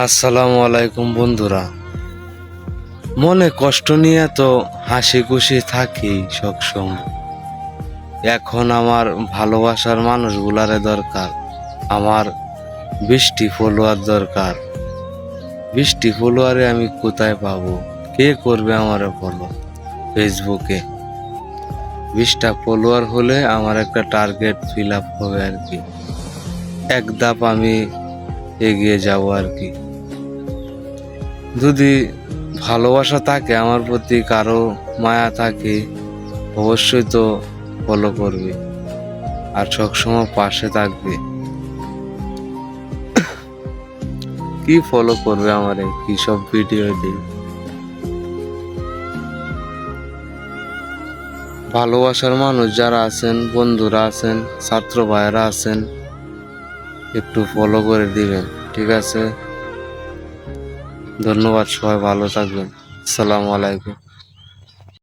আসসালামু আলাইকুম বন্ধুরা। মনে কষ্ট নিয়ে তো হাসি খুশি থাকি সবসময়। এখন আমার ভালোবাসার মানুষগুলারে দরকার। আমার 20টি ফলোয়ার দরকার। 20টি ফলোয়ারে আমি কোথায় পাবো? কে করবে আমারে ফলো? ফেসবুকে 20টা ফলোয়ার হলে আমার একটা টার্গেট ফিল আপ হবে আর কি। এক ধাপ আমি এগিয়ে যাব আর কি। যদি ভালোবাসা থাকে আমার প্রতি, কারো মায়া থাকে, অবশ্যই তো ফলো করবে আর সবসময় পাশে থাকবে। কি ফলো করবে আমারে? কি সব ভিডিও দিই। ভালোবাসার মানুষ যারা আছেন, বন্ধুরা আছেন, ছাত্র ভাইয়েরা আছেন, একটু ফলো করে দিবেন, ঠিক আছে? ধন্যবাদ, সবাই ভালো থাকবেন। আসসালামু আলাইকুম।